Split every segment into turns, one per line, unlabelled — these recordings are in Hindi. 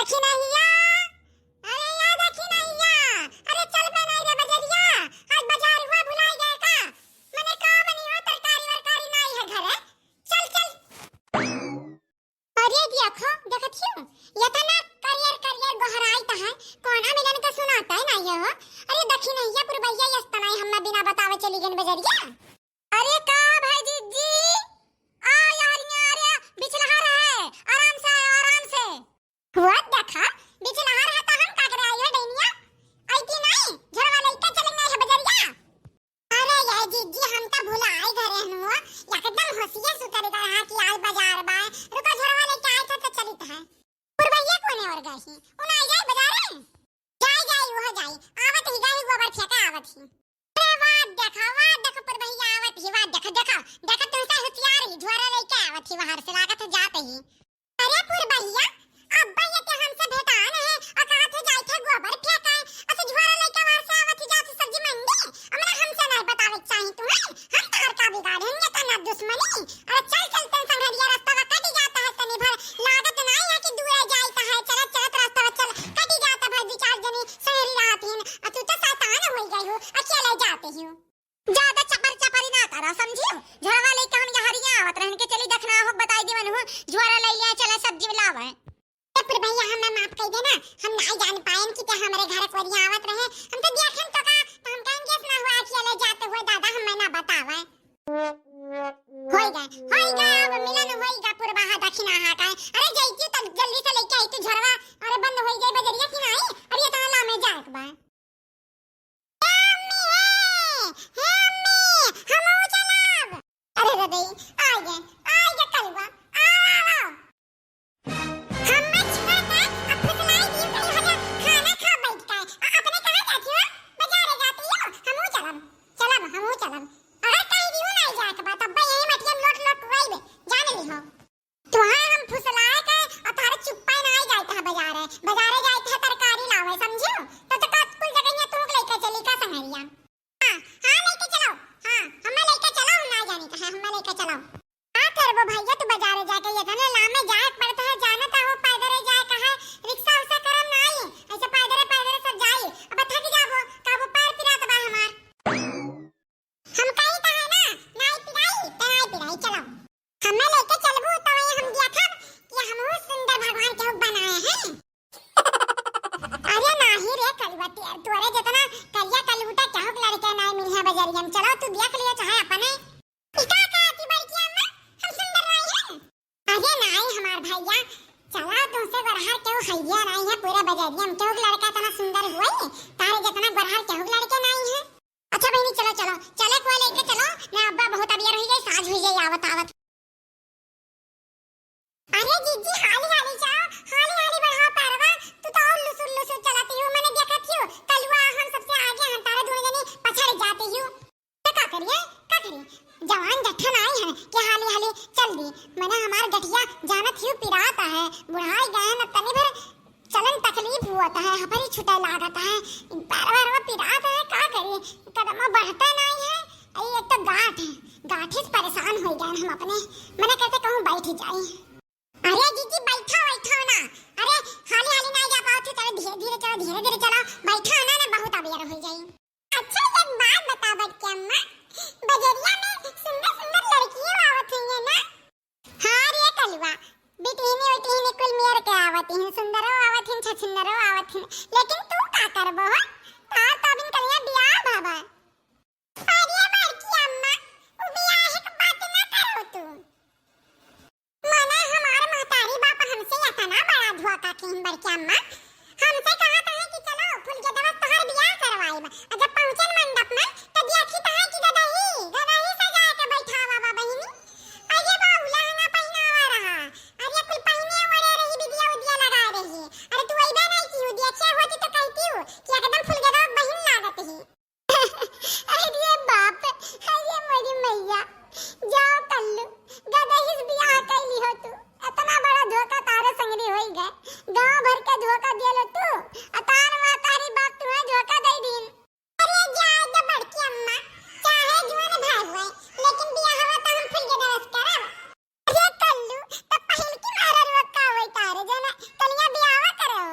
देखी नहीं या? अरे या देखी नहीं या? अरे चल बे नहीं रे बजरिया, आज बाजार हुआ भुलाई गए का? मने का बनी हो तरकारी वरकारी नहीं है घरे, चल चल। अरे देखो देखत क्यों ये तो ना करियर करियर गहराई ता है कोना मिलन का सुनाता है ना ये हो। अरे देखी नहीं या पुरबैया यस्त नहीं हम बिना बतावे चली गन बजरिया। अरे का भाई जी आ यार अरे बिचलहा रहे आराम से हुआ देखा बिचलहा रहा था हम का करे आयो डैनिया आई थी नहीं झरवा लइका चलेंगे है बजरिया। अरे यार जी हम तो भूला आई घरे हनुआ एकदम होशिया सुतर रहा कि आज बाजार बा रुका झरवा लेके आए था तो चलित है पुरबैया कोने और गई उन आई जाए बाजार जाई वो जाई आवत ही गई गोबर फेंका आवत ही। अरे वाह देखो पुरबैया आवत ही वाह देखो तुमसे होशियार ही झोरा लेके आवत ही बाहर से लागत जाते ही। अरे पुरबैया अब्बा ये के हमसे भेटान है और कहा थे जाई थे गोबर फेंकाए और झोरा लेके बाहर से आवत ही जाती सब्जी मंडी हमरा हमसे नहीं बतावे चाहिए तुम्हें हम तोहर का बिगाड़ेंगे तना दुश्मनी। अरे चल तन संगरिया रास्ता कटी जाता है तनी भर लागत नहीं है कि दूर जाई का है चलत रास्ता चल कटी जाता भाई दो चार जनी शहरी रातीन और तू तो शैतान हो गई हो अकेले जाते हो ज्यादा चपरी ना करा समझियो। झोरा लेके हम यहां आवत रहन के चली देखना हो बताई देवन हो झोरा ले लिया चला सब्जी लावे पर भैया हमें माफ कर देना हम नहीं जान पाएन कि ते हमारे घर कोरिया आवत रहे हम तो देखन तो का तो हम कहेंगे ना हुआ अकेले जाते हुए दादा हमें ना बतावे होइगा अब मिलन होइगा पुरबाहा दक्षिणा हा का। अरे जइती तो जल्दी से लेके आई तू झरवा अरे बंद हो जाए बजरिया कि नहीं अब ये ताला में जात बा हम चलाब। अरे रे दई आ गए कलवा आओ हम में छुआ का अब फसलाई दी कहीं हला खाना खा बैठ का अपने कहां जाती हो बाजार जाती हो हम चलब अरे कहीं भी नहीं जात बा तब यही मटियम लोट वही जाने ली हो तुहां हम फुसलाए के और तारे चुप्पा नहीं जात है बाजारे जात है तरकारी लावे समझियो तो कुल जगह तू लेके चली का संगरिया। हां लेके चलो हमें लेके चलो ना जाने का है हमें लेके चलो हां करबो भैया तू बाजारे जाके ये तने लामे जाए पड़ता है जाना था वो पैदल जाए का है रिक्शा उसे करम नहीं ऐसे पैदल सब जाए अब थक जाबो काबो पैर पिरात बा हमार हम कहीं तो है ना नहीं पिराई चलो हमें लेके चलबो तो हम दिया था कि हम सुंदर भगवान के बनाए हैं। अरे नाही रे कलवती तोरे जितना करिया कलूटा चाहक लड़के नहीं मिल है बजरिया में चलो तू देख लियो चाहे अपने इका का आती बड़की अम्मा हम सुंदर नहीं है। अरे नहीं हमार भैया चला तुमसे गरहर के हैया नहीं है पूरा बजरिया में चाहक लड़का इतना सुंदर हुई तारे जितना गरहर चाहक लड़के नहीं है। अच्छा बहनी चलो चले कोई लेके चलो मैं अब्बा बहुत अबियर हो गई साज हो जाए आवत अरे जीजी हाली जाओ बढ़ाओ पैरवा तू तो और लुसुर चलाती हो मैंने देखा क्यों कलवा हम सबसे आगे हैं तारे दोनों जने पछाड़ जाती हो क्या करिए जवान जठन आई है कि हाली चल दी मैंने हमार गठिया जानत ही पिराता है बुढ़ाई गए न तनी भर चलन तकलीफ हुआ है हपरी छुटा लागत है पैरवा पिराता है का करिए कदम बढ़ता नहीं है ये एक तो गांठ से परेशान हो गए हम अपने मैंने कहते कहूं बैठ जाए। अरे जीजी बैठा ना अरे हाली नहीं जा पाओ तो धीरे चलो बैठा ना बहुत अबियर हो जाई। अच्छा एक बात बता बच्चे अम्मा बजरिया में सुंदर लड़कियां आवत हैं ना। हां रे कलवा बिटिनी कुल मेर के आवत हैं सुंदरो आवत हैं छछुंदरो आवत हैं लेकिन तू का करबो तार तो बिन कलिया बियाह बाबा। अरे बड़की अम्मा उ बियाह के बात ना करो तू मना हमार महतारी बाप हमसे इतना बड़ा धोखा की बड़की अम्मा हमसे कहा था कि चलो फूल के दवा तोहर बियाह करवाएब और जब पहुंचन मंडप में तो देखी था कि गदही सजा के बैठावा बा बहिनी अरे बाबू लहंगा पहनावा रहा अरे कुल पहने ओढ़े रही बिदिया लगा रही अरे तू अइबे नहीं की उदी अच्छा होती तो कहती हूं कि एकदम फूल के दवा बहिन लागत ही। अरे बाप अरे मेरी मैया जाओ कल्लू गदही बियाह कैली हो तू इतना बड़ा धोखा तारे संगरी होई गए गांव भर के धोखा देलो तू अतार मातारी बाप तुम्हें धोखा दे दीन। अरे जाए तो बड़की अम्मा चाहे जुआन भाई हुए लेकिन बियाह हुआ तो हम फुल के दवस करब। अरे कल्लू तो पहल की मारल वक्का होई तारे जना कलिया बियाह करो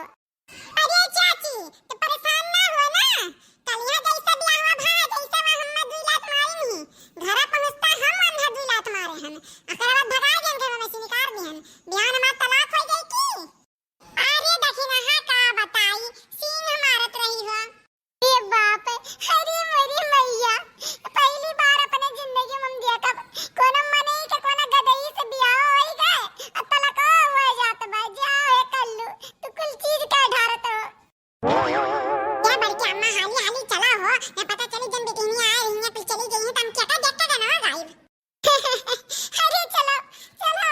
क्या बड़की अम्मा हाली हाली चला हो ने पता चली जन बेटी नहीं आए रही कुछ चली गई है तम क्या का देखता का ना गायब अरे चलो चलो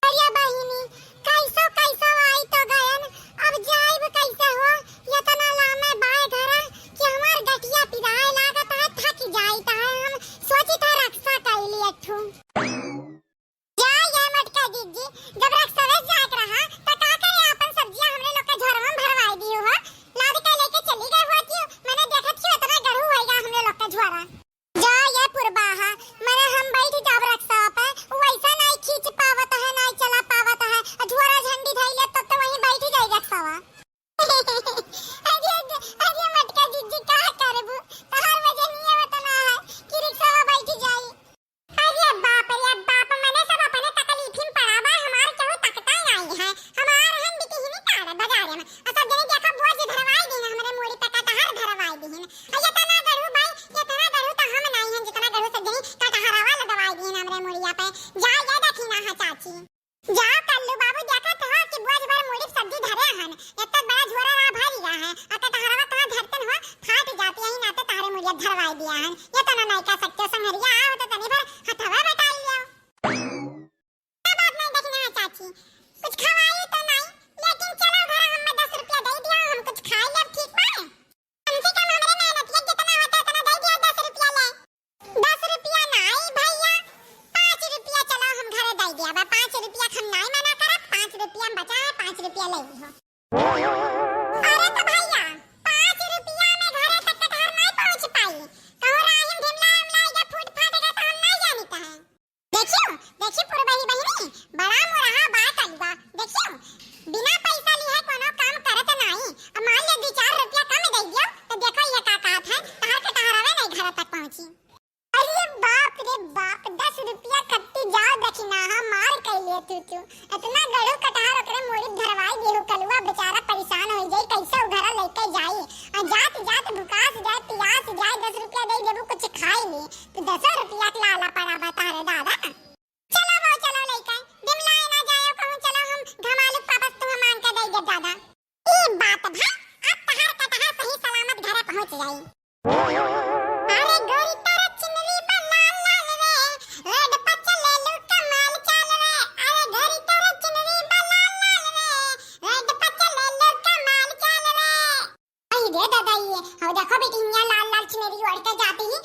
अरे बहिनी कैसो कैसो आई तो गयन अब जाइब कैसे हो ये तो ना लामे बाय घर कि हमार गटिया पिराए लागत है थक जाई ता हम सोची था रक्षा कर लिए ठू जा ये मटका दीदी जब रक्षा वे जाग रहा तो का करे अपन सब्जियां हमरे लोग के झोर में भरवाई दियो हो लाद के लेके चली गई होती मैंने देखा कि इतना गढ़ू होएगा हमरे लोग के झोरा जा ये पुरबाहा मैंने हम बैठ जाब रक्षा पे वैसा नहीं खींच पावत है नहीं चला पावत है झोरा झंडी धइले तब तो वहीं बैठ जाई रक्षावा अरे मटका दीदी का करबू तहार वजह नहीं बतना है कि रिक्शावा बैठ जाई अरे बाप मैंने सब अपने तकलीफ में पड़ा बा हमार केहू तकता नहीं है हमार हम बिकी ही नहीं तारे बाजार में और सब जने देखा बोझ धरवाई दी हमरे मोरी पे कटहर धरवाई दी है ये तना गढ़ू भाई ये तना गढ़ू तो हम नहीं है जितना गढ़ू सब जने कटहरवा लगवाई दी हमरे मोरिया पे जा ये देखी ना है चाची जा कल्लू बाबू देखा तो कि बोझ भर मोरी सब्जी धरे हन इतना बड़ा झोरा ना भर लिया है और कटहरवा कहां धरतन हो फाट जाती है ना तो तारे मोरिया धरवाई दिया है ये तना नहीं कह सकते संहरिया आओ तो तनी भर हथवा बटा लियो अब आप नहीं देखना है चाची कुछ खवाई तो नहीं लेकिन चलो घर हम 10 रुपया दे दिया हम कुछ खा ले ठीक बा कम से कम हमरे मेहनत के जितना होता है उतना दे दिया 10 रुपया ले 10 रुपया नहीं भैया 5 रुपया चलो हम घरे दे दिया बा 5 रुपया हम नहीं मना करब 5 रुपया बचा है 5 रुपया ले लियो अरे तो भैया 5 रुपया में घरे तक कटहर नहीं पहुंच पाई कहो राहिम ढिमला हमला या फूट फाटेगा तो हम नहीं जानता है देखियो पुरबही बहिनी बड़ा मोरहा बात अलवा देखियो बिना पैसा लिए कोनो काम करत नहीं अब मान ले 2-4 रुपया कम दे दियो तो देखो ये का कहत है तहर के टहरावे नहीं घर तक पहुंची अरे बाप रे बाप 10 रुपया कट्टी जाओ दखिना हम मार कैले तू इतना गड़ू कटहर ओकरे मोरी धरवाई देहु कलुआ बेचारा परेशान हो जाई कैसे उघरा लेके जाई और जात जात भुकास जाए प्यास जाए 10 रुपया दे देबू कुछ खाई ले तो 10 रुपया के लाला पड़ा बता रे दादा चलो वो चलो लेके दिमलाए ना जायो कहूं चलो हम घमालू पापस तुम मान के दे दे दादा ई बात भा अब तहर कटहर सही सलामत घरे पहुंच जाई अरे गोरी तारा चिनरी बना लाल रे रेड पचल ले लू कमाल चाल रे अरे गोरी तारा चिनरी बना लाल रे रेड पचल ले लू कमाल चाल रे आई दे दादा ये हो देखो बेटी यहाँ लाल लाल चिनरी उड़ के जाती ही